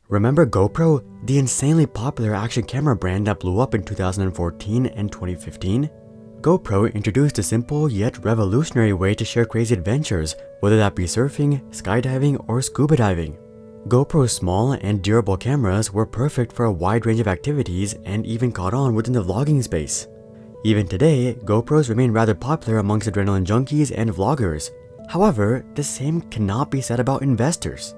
Remember GoPro, the insanely popular action camera brand that blew up in 2014 and 2015? GoPro introduced a simple yet revolutionary way to share crazy adventures, whether that be surfing, skydiving, or scuba diving. GoPro's small and durable cameras were perfect for a wide range of activities and even caught on within the vlogging space. Even today, GoPros remain rather popular amongst adrenaline junkies and vloggers. However, the same cannot be said about investors.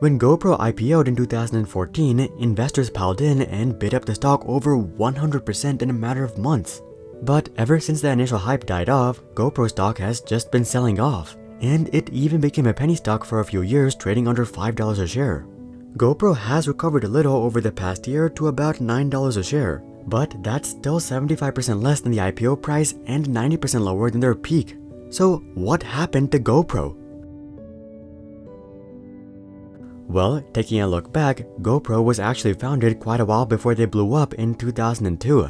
When GoPro IPO'd in 2014, investors piled in and bid up the stock over 100% in a matter of months. But ever since the initial hype died off, GoPro stock has just been selling off, and it even became a penny stock for a few years, trading under $5 a share. GoPro has recovered a little over the past year to about $9 a share, but that's still 75% less than the IPO price and 90% lower than their peak. So what happened to GoPro? Well, taking a look back, GoPro was actually founded quite a while before they blew up in 2002.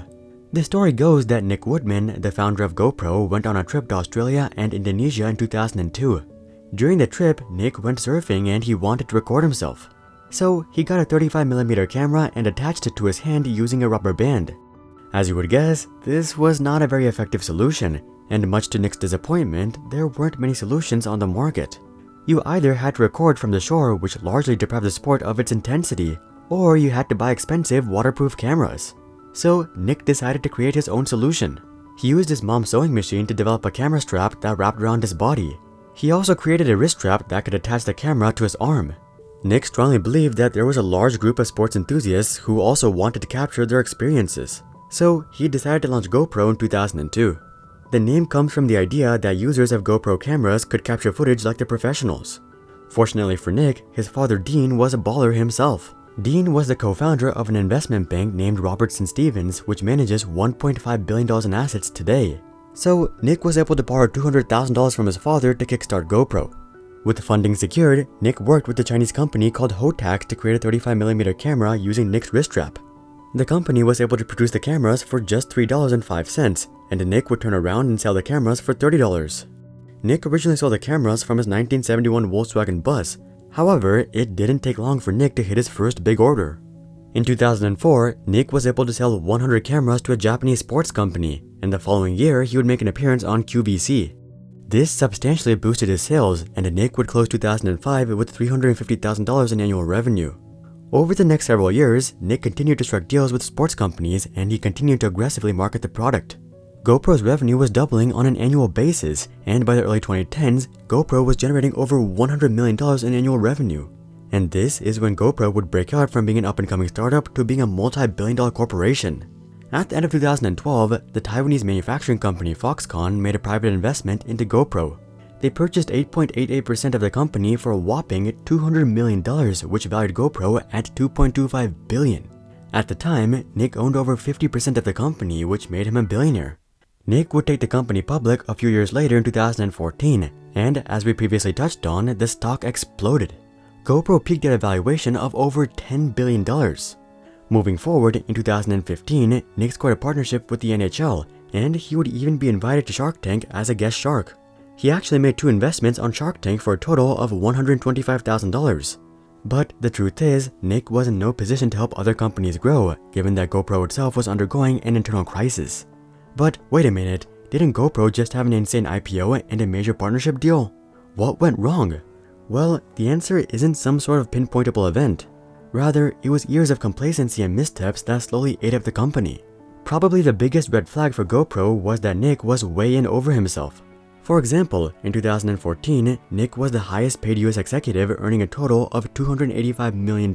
The story goes that Nick Woodman, the founder of GoPro, went on a trip to Australia and Indonesia in 2002. During the trip, Nick went surfing and he wanted to record himself. So he got a 35mm camera and attached it to his hand using a rubber band. As you would guess, this was not a very effective solution, and much to Nick's disappointment, there weren't many solutions on the market. You either had to record from the shore, which largely deprived the sport of its intensity, or you had to buy expensive waterproof cameras. So Nick decided to create his own solution. He used his mom's sewing machine to develop a camera strap that wrapped around his body. He also created a wrist strap that could attach the camera to his arm. Nick strongly believed that there was a large group of sports enthusiasts who also wanted to capture their experiences. So he decided to launch GoPro in 2002. The name comes from the idea that users of GoPro cameras could capture footage like the professionals. Fortunately for Nick, his father Dean was a baller himself. Dean was the co-founder of an investment bank named Robertson Stephens, which manages $1.5 billion in assets today. So Nick was able to borrow $200,000 from his father to kickstart GoPro. With the funding secured, Nick worked with a Chinese company called Hotax to create a 35mm camera using Nick's wrist strap. The company was able to produce the cameras for just $3.05, and Nick would turn around and sell the cameras for $30. Nick originally sold the cameras from his 1971 Volkswagen bus. However, it didn't take long for Nick to hit his first big order. In 2004, Nick was able to sell 100 cameras to a Japanese sports company, and the following year he would make an appearance on QVC. This substantially boosted his sales, and Nick would close 2005 with $350,000 in annual revenue. Over the next several years, Nick continued to strike deals with sports companies, and he continued to aggressively market the product. GoPro's revenue was doubling on an annual basis, and by the early 2010s, GoPro was generating over $100 million in annual revenue. And this is when GoPro would break out from being an up-and-coming startup to being a multi-billion-dollar corporation. At the end of 2012, the Taiwanese manufacturing company Foxconn made a private investment into GoPro. They purchased 8.88% of the company for a whopping $200 million, which valued GoPro at $2.25 billion. At the time, Nick owned over 50% of the company, which made him a billionaire. Nick would take the company public a few years later in 2014, and as we previously touched on, the stock exploded. GoPro peaked at a valuation of over $10 billion. Moving forward, in 2015, Nick scored a partnership with the NHL, and he would even be invited to Shark Tank as a guest shark. He actually made 2 investments on Shark Tank for a total of $125,000. But the truth is, Nick was in no position to help other companies grow, given that GoPro itself was undergoing an internal crisis. But wait a minute, didn't GoPro just have an insane IPO and a major partnership deal? What went wrong? Well, the answer isn't some sort of pinpointable event. Rather, it was years of complacency and missteps that slowly ate up the company. Probably the biggest red flag for GoPro was that Nick was way in over himself. For example, in 2014, Nick was the highest paid US executive, earning a total of $285 million.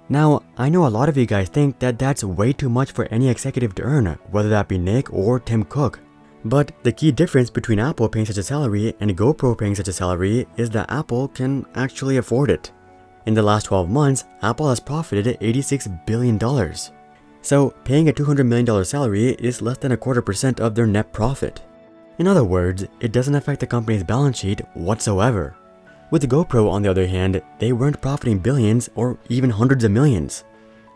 Now, I know a lot of you guys think that that's way too much for any executive to earn, whether that be Nick or Tim Cook. But the key difference between Apple paying such a salary and GoPro paying such a salary is that Apple can actually afford it. In the last 12 months, Apple has profited $86 billion. So, paying a $200 million salary is less than 0.25% of their net profit. In other words, it doesn't affect the company's balance sheet whatsoever. With GoPro, on the other hand, they weren't profiting billions or even hundreds of millions.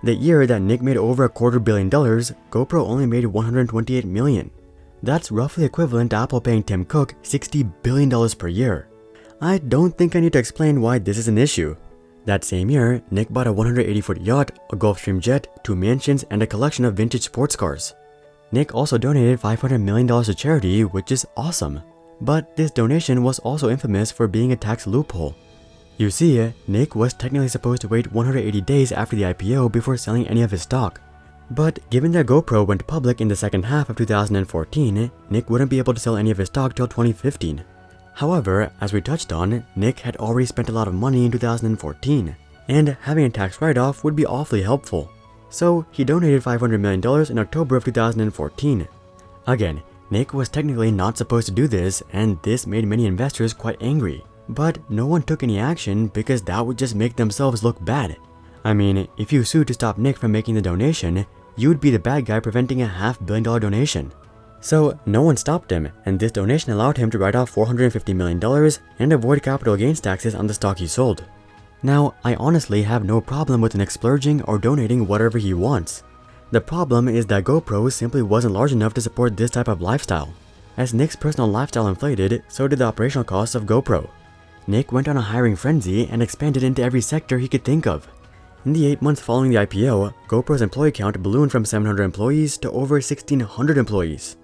The year that Nick made over $250 million, GoPro only made $128 million. That's roughly equivalent to Apple paying Tim Cook $60 billion per year. I don't think I need to explain why this is an issue. That same year, Nick bought a 180-foot yacht, a Gulfstream jet, 2 mansions, and a collection of vintage sports cars. Nick also donated $500 million to charity, which is awesome. But this donation was also infamous for being a tax loophole. You see, Nick was technically supposed to wait 180 days after the IPO before selling any of his stock. But given that GoPro went public in the second half of 2014, Nick wouldn't be able to sell any of his stock till 2015. However, as we touched on, Nick had already spent a lot of money in 2014, and having a tax write-off would be awfully helpful. So he donated $500 million in October of 2014. Again, Nick was technically not supposed to do this, and this made many investors quite angry. But no one took any action because that would just make themselves look bad. I mean, if you sued to stop Nick from making the donation, you'd be the bad guy preventing a $500 million donation. So no one stopped him, and this donation allowed him to write off $450 million and avoid capital gains taxes on the stock he sold. Now, I honestly have no problem with Nick splurging or donating whatever he wants. The problem is that GoPro simply wasn't large enough to support this type of lifestyle. As Nick's personal lifestyle inflated, so did the operational costs of GoPro. Nick went on a hiring frenzy and expanded into every sector he could think of. In the 8 months following the IPO, GoPro's employee count ballooned from 700 employees to over 1,600 employees.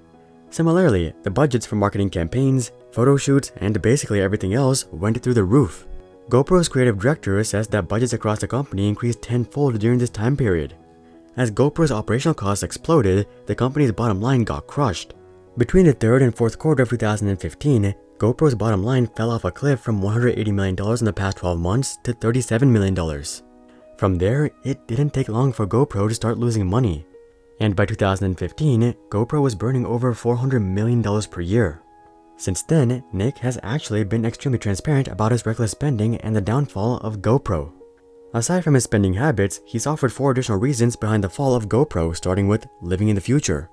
Similarly, the budgets for marketing campaigns, photo shoots, and basically everything else went through the roof. GoPro's creative director says that budgets across the company increased tenfold during this time period. As GoPro's operational costs exploded, the company's bottom line got crushed. Between the third and fourth quarter of 2015, GoPro's bottom line fell off a cliff from $180 million in the past 12 months to $37 million. From there, it didn't take long for GoPro to start losing money. And by 2015, GoPro was burning over $400 million per year. Since then, Nick has actually been extremely transparent about his reckless spending and the downfall of GoPro. Aside from his spending habits, he's offered 4 additional reasons behind the fall of GoPro, starting with living in the future.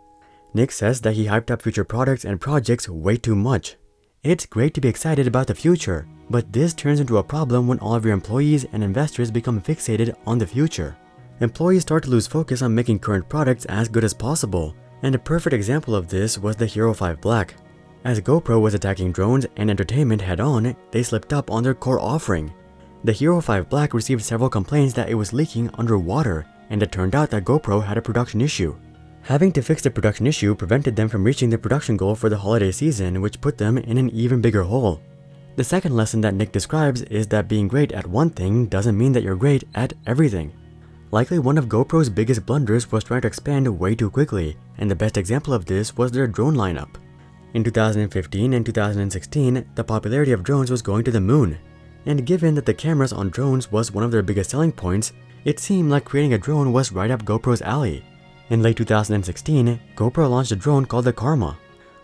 Nick says that he hyped up future products and projects way too much. It's great to be excited about the future, but this turns into a problem when all of your employees and investors become fixated on the future. Employees start to lose focus on making current products as good as possible, and a perfect example of this was the Hero 5 Black. As GoPro was attacking drones and entertainment head-on, they slipped up on their core offering. The Hero 5 Black received several complaints that it was leaking underwater, and it turned out that GoPro had a production issue. Having to fix the production issue prevented them from reaching the production goal for the holiday season, which put them in an even bigger hole. The second lesson that Nick describes is that being great at one thing doesn't mean that you're great at everything. Likely one of GoPro's biggest blunders was trying to expand way too quickly, and the best example of this was their drone lineup. In 2015 and 2016, the popularity of drones was going to the moon. And given that the cameras on drones was one of their biggest selling points, it seemed like creating a drone was right up GoPro's alley. In late 2016, GoPro launched a drone called the Karma.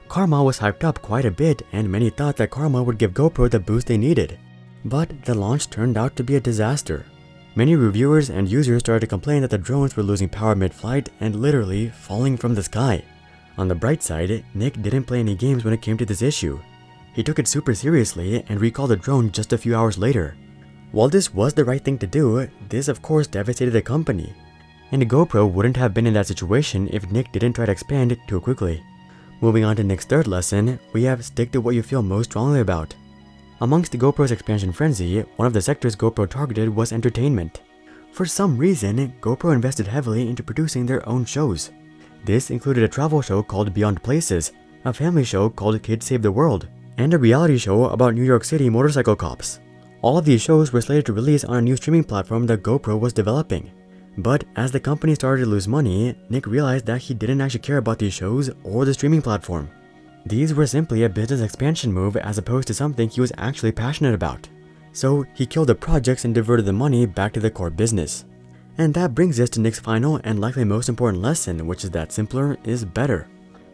Karma was hyped up quite a bit, and many thought that Karma would give GoPro the boost they needed. But the launch turned out to be a disaster. Many reviewers and users started to complain that the drones were losing power mid-flight and literally falling from the sky. On the bright side, Nick didn't play any games when it came to this issue. He took it super seriously and recalled the drone just a few hours later. While this was the right thing to do, this of course devastated the company. And GoPro wouldn't have been in that situation if Nick didn't try to expand it too quickly. Moving on to Nick's third lesson, we have stick to what you feel most strongly about. Amongst GoPro's expansion frenzy, one of the sectors GoPro targeted was entertainment. For some reason, GoPro invested heavily into producing their own shows. This included a travel show called Beyond Places, a family show called Kids Save the World, and a reality show about New York City motorcycle cops. All of these shows were slated to release on a new streaming platform that GoPro was developing. But as the company started to lose money, Nick realized that he didn't actually care about these shows or the streaming platform. These were simply a business expansion move as opposed to something he was actually passionate about. So he killed the projects and diverted the money back to the core business. And that brings us to Nick's final and likely most important lesson, which is that simpler is better.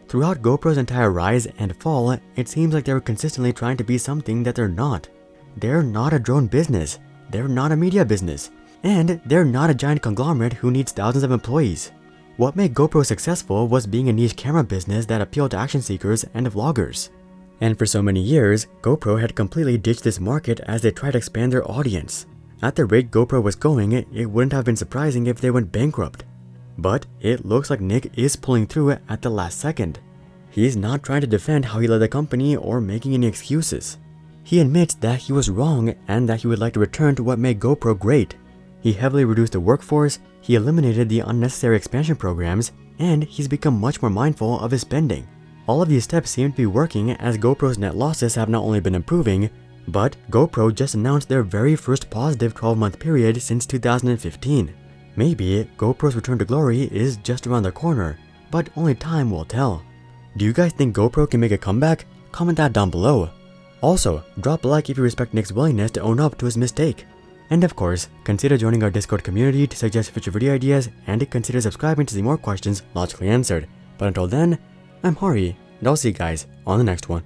Throughout GoPro's entire rise and fall, it seems like they were consistently trying to be something that they're not. They're not a drone business, they're not a media business, and they're not a giant conglomerate who needs thousands of employees. What made GoPro successful was being a niche camera business that appealed to action seekers and vloggers. And for so many years, GoPro had completely ditched this market as they tried to expand their audience. At the rate GoPro was going, it wouldn't have been surprising if they went bankrupt. But it looks like Nick is pulling through it at the last second. He's not trying to defend how he led the company or making any excuses. He admits that he was wrong and that he would like to return to what made GoPro great. He heavily reduced the workforce, he eliminated the unnecessary expansion programs, and he's become much more mindful of his spending. All of these steps seem to be working as GoPro's net losses have not only been improving, but GoPro just announced their very first positive 12-month period since 2015. Maybe GoPro's return to glory is just around the corner, but only time will tell. Do you guys think GoPro can make a comeback? Comment that down below. Also, drop a like if you respect Nick's willingness to own up to his mistake. And of course, consider joining our Discord community to suggest future video ideas and consider subscribing to see more questions logically answered. But until then, I'm Hari, and I'll see you guys on the next one.